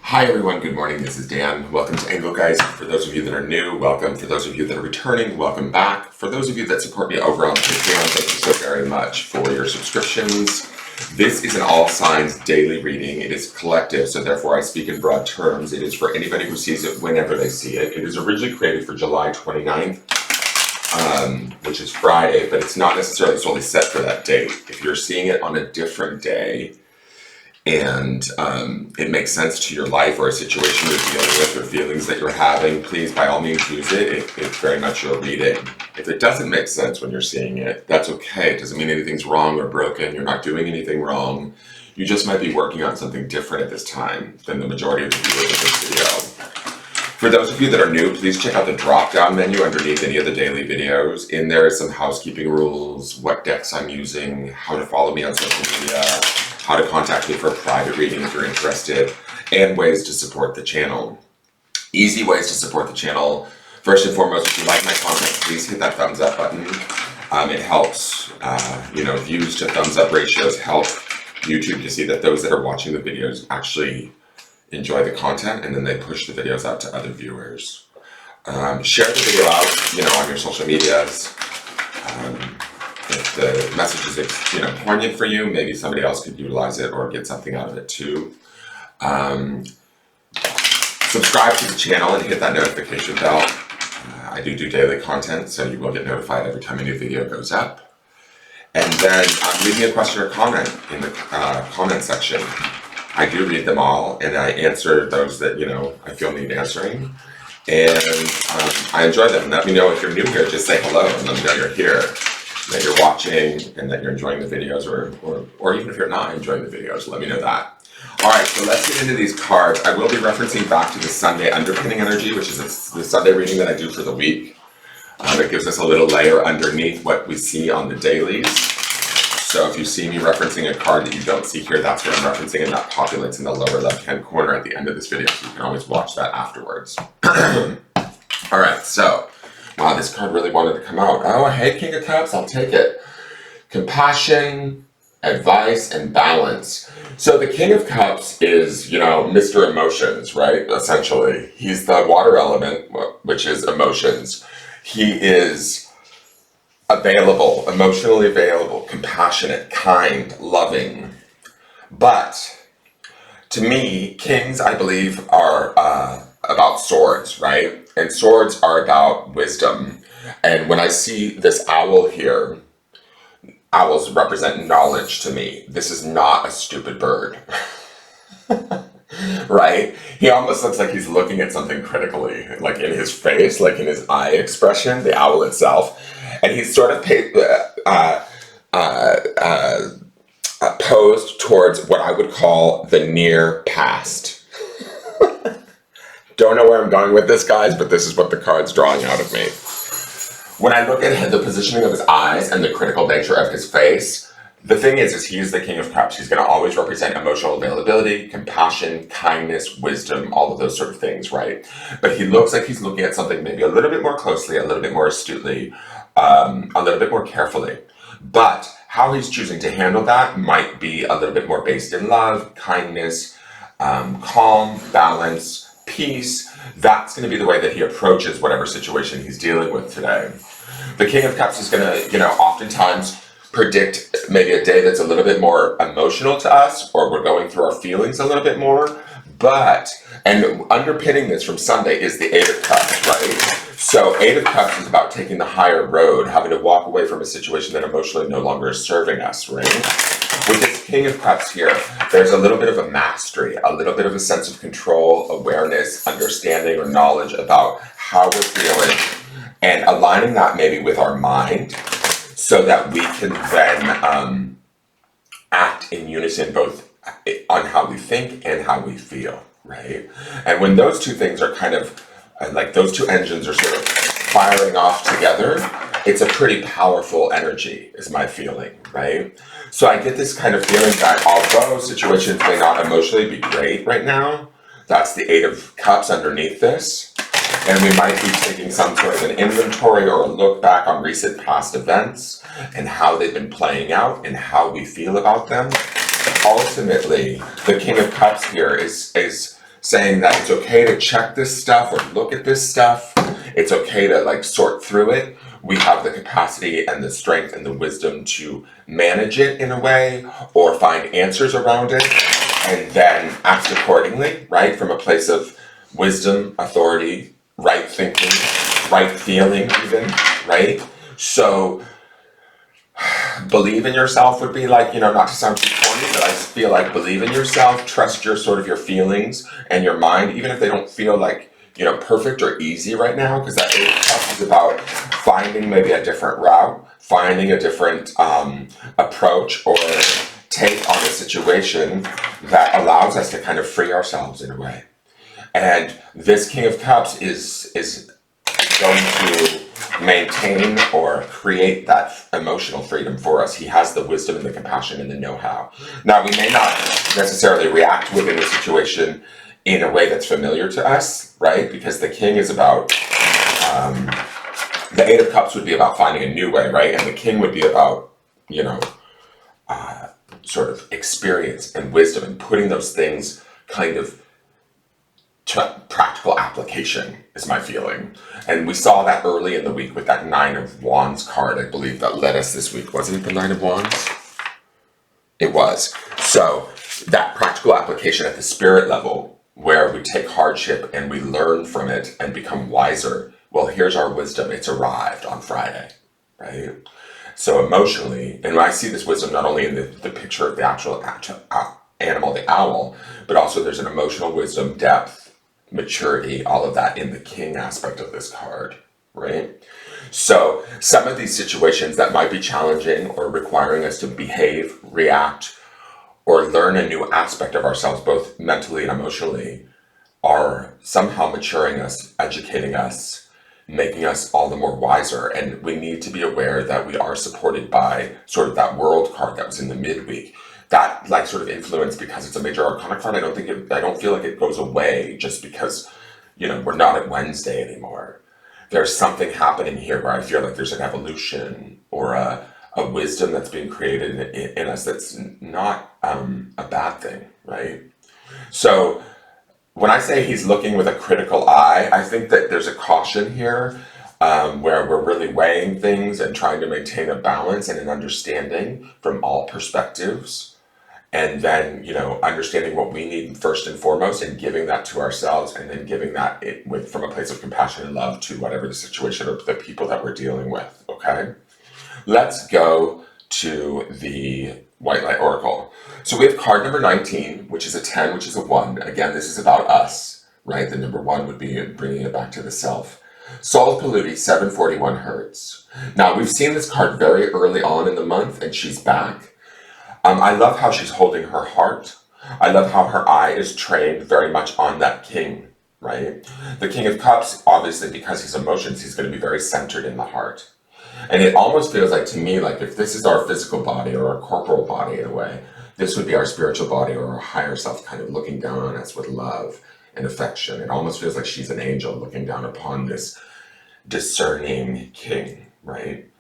Hi everyone, good morning, this is Dan. Welcome to Engelgeist. For those of you that are new, welcome. For those of you that are returning, welcome back. For those of you that support me over on Patreon, thank you so very much for your subscriptions. This is an all signs daily reading. It is collective, so therefore I speak in broad terms. It is for anybody who sees it whenever they see it. It is originally created for July 29th, which is Friday, but it's not necessarily solely set for that date. If you're seeing it on a different day, and it makes sense to your life or a situation you're dealing with or feelings that you're having, please by all means use it. It's very much your reading. If it doesn't make sense when you're seeing it, that's okay. It doesn't mean anything's wrong or broken. You're not doing anything wrong. You just might be working on something different at this time than the majority of the viewers of this video. For those of you that are new, please check out the drop-down menu underneath any of the daily videos. In there is some housekeeping rules, what decks I'm using, how to follow me on social media, how to contact me for a private reading if you're interested, and ways to support the channel. Easy ways to support the channel. First and foremost, if you like my content, please hit that thumbs up button. It helps, views to thumbs up ratios help YouTube to see that those that are watching the videos actually enjoy the content, and then they push the videos out to other viewers. Share the video out, on your social medias. If the message is, poignant for you, maybe somebody else could utilize it or get something out of it too. Subscribe to the channel and hit that notification bell. I do daily content, so you will get notified every time a new video goes up. And then leave me a question or comment in the comment section. I do read them all, and I answer those that, I feel need answering. And I enjoy them. Let me know if you're new here, just say hello and let me know you're here, that you're watching, and that you're enjoying the videos, or even if you're not enjoying the videos, let me know that. All right, so let's get into these cards. I will be referencing back to the Sunday underpinning energy, which is the Sunday reading that I do for the week. It gives us a little layer underneath what we see on the dailies. So if you see me referencing a card that you don't see here, that's what I'm referencing, and that populates in the lower left-hand corner at the end of this video, so you can always watch that afterwards. All right, so, wow, this card really wanted to come out. Oh, hey, King of Cups, I'll take it. Compassion, advice, and balance. So the King of Cups is, Mr. Emotions, right, essentially. He's the water element, which is emotions. He is available, emotionally available, compassionate, kind, loving. But to me, kings, I believe, are about swords, right? And swords are about wisdom. And when I see this owl here, owls represent knowledge to me. This is not a stupid bird. Right? He almost looks like he's looking at something critically, like in his face, like in his eye expression, the owl itself. And he's sort of posed towards what I would call the near past. Don't know where I'm going with this, guys, but this is what the card's drawing out of me. When I look at the positioning of his eyes and the critical nature of his face, the thing is he is the King of Cups. He's going to always represent emotional availability, compassion, kindness, wisdom, all of those sort of things, right? But he looks like he's looking at something maybe a little bit more closely, a little bit more astutely, a little bit more carefully. But how he's choosing to handle that might be a little bit more based in love, kindness, calm, balance, peace. That's going to be the way that he approaches whatever situation he's dealing with today. The King of Cups is going to, oftentimes predict maybe a day that's a little bit more emotional to us, or we're going through our feelings a little bit more. And underpinning this from Sunday is the Eight of Cups, right? So Eight of Cups is about taking the higher road, having to walk away from a situation that emotionally no longer is serving us, right? With this King of Cups here, there's a little bit of a mastery, a little bit of a sense of control, awareness, understanding, or knowledge about how we're feeling, and aligning that maybe with our mind so that we can then act in unison both on how we think and how we feel, right? And when those two things are kind of, like those two engines are sort of firing off together, it's a pretty powerful energy, is my feeling, right? So I get this kind of feeling that although situations may not emotionally be great right now, that's the Eight of Cups underneath this, and we might be taking some sort of an inventory or a look back on recent past events and how they've been playing out and how we feel about them. ultimately, the King of Cups here is saying that it's okay to check this stuff or look at this stuff. It's okay to like sort through it. We have the capacity and the strength and the wisdom to manage it in a way or find answers around it and then act accordingly, right? From a place of wisdom, authority, right thinking, right feeling even, right? So believe in yourself would be like, not to sound too corny, but I feel like believe in yourself, trust your sort of your feelings and your mind, even if they don't feel like, perfect or easy right now, because that is about finding maybe a different route, finding a different approach or take on a situation that allows us to kind of free ourselves in a way. And this King of Cups is going to maintain or create that emotional freedom for us. He has the wisdom and the compassion and the know-how. Now, we may not necessarily react within the situation in a way that's familiar to us, right? Because the King is about, the Eight of Cups would be about finding a new way, right? And the King would be about, sort of experience and wisdom and putting those things kind of to practical application is my feeling. And we saw that early in the week with that Nine of Wands card, I believe, that led us this week. Wasn't it the Nine of Wands? It was. So that practical application at the spirit level where we take hardship and we learn from it and become wiser. Well, here's our wisdom. It's arrived on Friday, right? So emotionally, and I see this wisdom not only in the picture of the actual animal, the owl, but also there's an emotional wisdom, depth, maturity, all of that in the King aspect of this card, right? So some of these situations that might be challenging or requiring us to behave, react, or learn a new aspect of ourselves, both mentally and emotionally, are somehow maturing us, educating us, making us all the more wiser. And we need to be aware that we are supported by sort of that World card that was in the midweek. That like sort of influence, because it's a major arcana card, I don't feel like it goes away just because, we're not at Wednesday anymore. There's something happening here where I feel like there's an evolution or a wisdom that's being created in us that's not a bad thing, right? So when I say he's looking with a critical eye, I think that there's a caution here where we're really weighing things and trying to maintain a balance and an understanding from all perspectives. And then, understanding what we need first and foremost and giving that to ourselves and then giving that from a place of compassion and love to whatever the situation or the people that we're dealing with, okay? Let's go to the White Light Oracle. So we have card number 19, which is a 10, which is a 1. Again, this is about us, right? The number 1 would be bringing it back to the self. Sol Polluti, 741 hertz. Now, we've seen this card very early on in the month, and she's back. I love how she's holding her heart. I love how her eye is trained very much on that King, right? The King of Cups, obviously, because he's emotions, he's going to be very centered in the heart. And it almost feels like to me, like if this is our physical body or our corporal body in a way, this would be our spiritual body or our higher self kind of looking down on us with love and affection. It almost feels like she's an angel looking down upon this discerning King, right?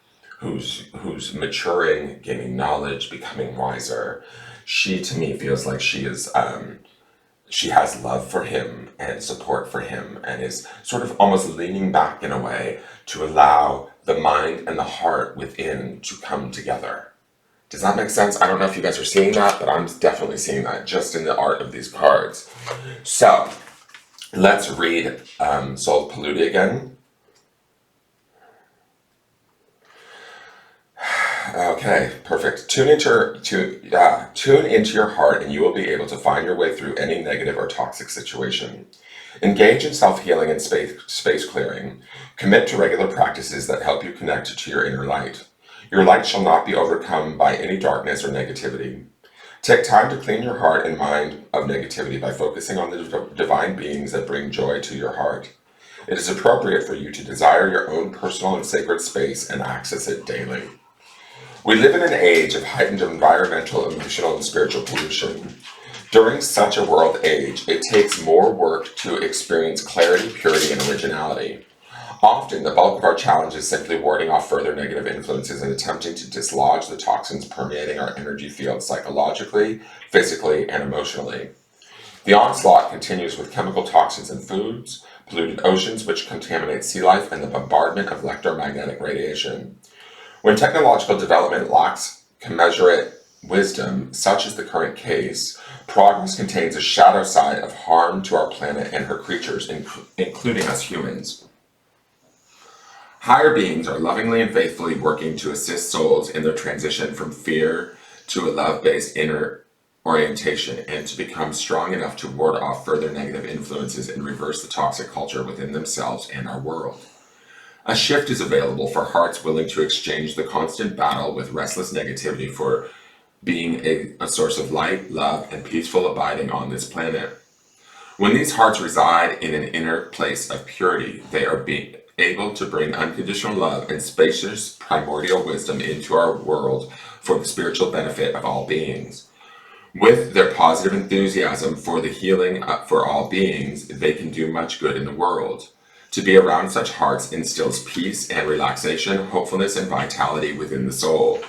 Who's maturing, gaining knowledge, becoming wiser. She, to me, feels like she has love for him and support for him and is sort of almost leaning back in a way to allow the mind and the heart within to come together. Does that make sense? I don't know if you guys are seeing that, but I'm definitely seeing that just in the art of these cards. So let's read Sol Polluti again. Okay, perfect. Tune into your heart and you will be able to find your way through any negative or toxic situation. Engage in self-healing and space clearing. Commit to regular practices that help you connect to your inner light. Your light shall not be overcome by any darkness or negativity. Take time to clean your heart and mind of negativity by focusing on the divine beings that bring joy to your heart. It is appropriate for you to desire your own personal and sacred space and access it daily. We live in an age of heightened environmental, emotional, and spiritual pollution. During such a world age, it takes more work to experience clarity, purity, and originality. Often, the bulk of our challenge is simply warding off further negative influences and attempting to dislodge the toxins permeating our energy field psychologically, physically, and emotionally. The onslaught continues with chemical toxins in foods, polluted oceans which contaminate sea life, and the bombardment of electromagnetic radiation. When technological development lacks commensurate wisdom, such as the current case, progress contains a shadow side of harm to our planet and her creatures, including us humans. Higher beings are lovingly and faithfully working to assist souls in their transition from fear to a love-based inner orientation and to become strong enough to ward off further negative influences and reverse the toxic culture within themselves and our world. A shift is available for hearts willing to exchange the constant battle with restless negativity for being a source of light, love, and peaceful abiding on this planet. When these hearts reside in an inner place of purity, they are able to bring unconditional love and spacious primordial wisdom into our world for the spiritual benefit of all beings. With their positive enthusiasm for the healing for all beings, they can do much good in the world. To be around such hearts instills peace and relaxation, hopefulness, and vitality within the soul.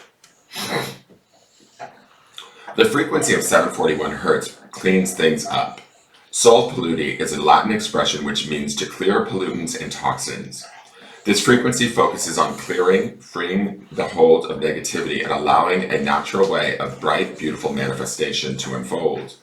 The frequency of 741 Hertz cleans things up. Sol polluti is a Latin expression which means to clear pollutants and toxins. This frequency focuses on clearing, freeing the hold of negativity, and allowing a natural way of bright, beautiful manifestation to unfold.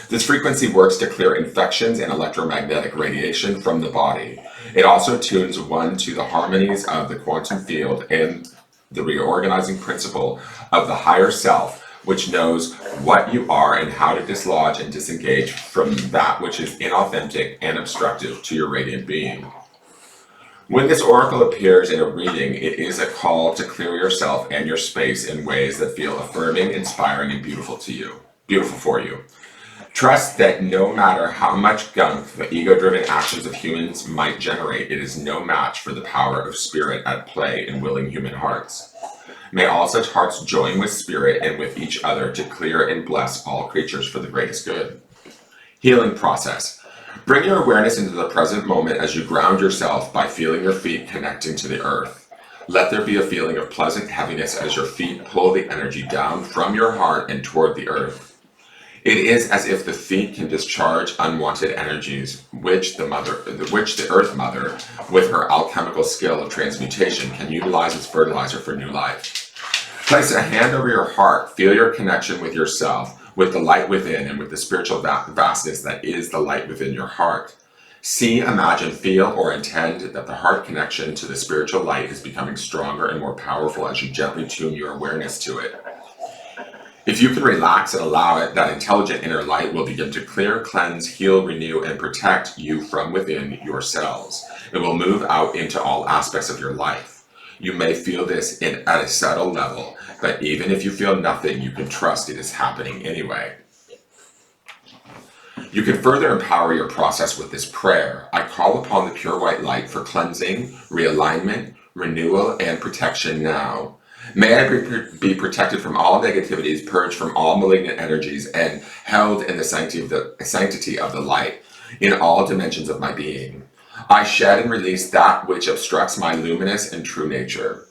This frequency works to clear infections and electromagnetic radiation from the body. It also tunes one to the harmonies of the quantum field and the reorganizing principle of the higher self, which knows what you are and how to dislodge and disengage from that which is inauthentic and obstructive to your radiant being. When this oracle appears in a reading, it is a call to clear yourself and your space in ways that feel affirming, inspiring, and beautiful for you. Trust that no matter how much gunk the ego-driven actions of humans might generate, it is no match for the power of spirit at play in willing human hearts. May all such hearts join with spirit and with each other to clear and bless all creatures for the greatest good. Healing process. Bring your awareness into the present moment as you ground yourself by feeling your feet connecting to the earth. Let there be a feeling of pleasant heaviness as your feet pull the energy down from your heart and toward the earth. It is as if the feet can discharge unwanted energies, which the Earth Mother, with her alchemical skill of transmutation, can utilize as fertilizer for new life. Place a hand over your heart, feel your connection with yourself, with the light within, and with the spiritual vastness that is the light within your heart. See, imagine, feel, or intend that the heart connection to the spiritual light is becoming stronger and more powerful as you gently tune your awareness to it. If you can relax and allow it, that intelligent inner light will begin to clear, cleanse, heal, renew, and protect you from within yourselves. It will move out into all aspects of your life. You may feel this at a subtle level, but even if you feel nothing, you can trust it is happening anyway. You can further empower your process with this prayer. I call upon the pure white light for cleansing, realignment, renewal, and protection now. May I be protected from all negativities, purged from all malignant energies, and held in the sanctity of the light in all dimensions of my being. I shed and release that which obstructs my luminous and true nature.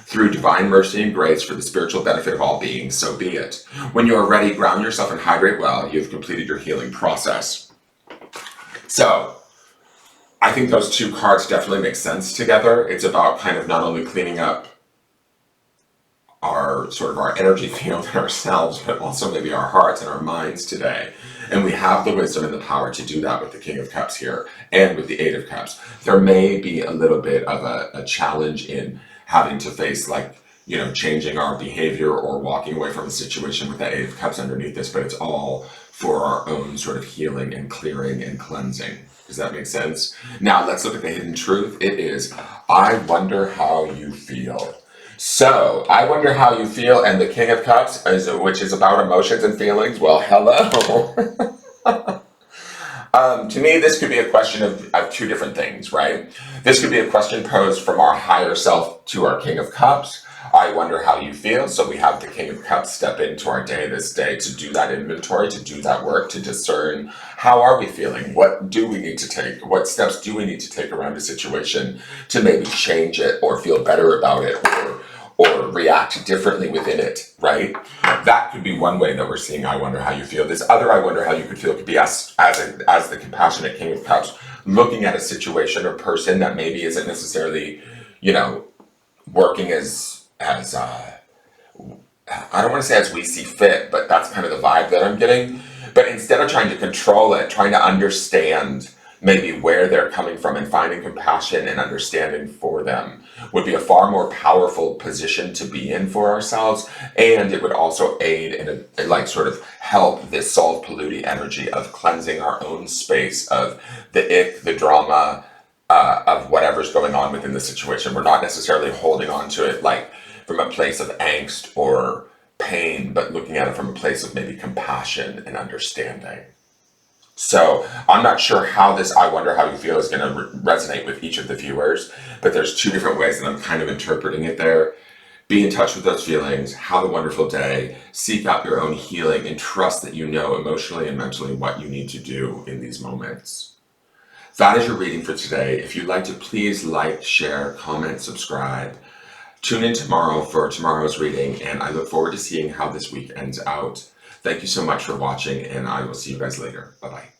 Through divine mercy and grace for the spiritual benefit of all beings, so be it. When you are ready, ground yourself and hydrate well. You have completed your healing process. So, I think those two cards definitely make sense together. It's about kind of not only cleaning up our energy field in ourselves, but also maybe our hearts and our minds today. And we have the wisdom and the power to do that with the King of Cups here and with the Eight of Cups. There may be a little bit of a challenge in having to face, changing our behavior or walking away from a situation with that Eight of Cups underneath this, but it's all for our own sort of healing and clearing and cleansing. Does that make sense? Now let's look at the hidden truth. It is, I wonder how you feel. So, I wonder how you feel, and the King of Cups, which is about emotions and feelings, well, hello. To me, this could be a question of two different things, right? This could be a question posed from our higher self to our King of Cups, I wonder how you feel. So we have the King of Cups step into our day this day to do that inventory, to do that work, to discern how are we feeling? What do we need to take? What steps do we need to take around a situation to maybe change it or feel better about it or react differently within it, right? That could be one way that we're seeing I wonder how you feel. This other I wonder how you could feel could be as the compassionate King of Cups looking at a situation or person that maybe isn't necessarily, you know, working as I don't want to say as we see fit, but that's kind of the vibe that I'm getting. But instead of trying to control it, trying to understand maybe where they're coming from and finding compassion and understanding for them would be a far more powerful position to be in for ourselves. And it would also aid in like sort of help this solve polluting energy of cleansing our own space of the ick, the drama, of whatever's going on within the situation. We're not necessarily holding on to it like from a place of angst or pain, but looking at it from a place of maybe compassion and understanding. So I'm not sure how this I wonder how you feel is going to resonate with each of the viewers, but there's two different ways that I'm kind of interpreting it there. Be in touch with those feelings, have a wonderful day, seek out your own healing, and trust that you know emotionally and mentally what you need to do in these moments. That is your reading for today. If you'd like to, please like, share, comment, subscribe. Tune in tomorrow for tomorrow's reading, and I look forward to seeing how this week ends out. Thank you so much for watching, and I will see you guys later. Bye-bye.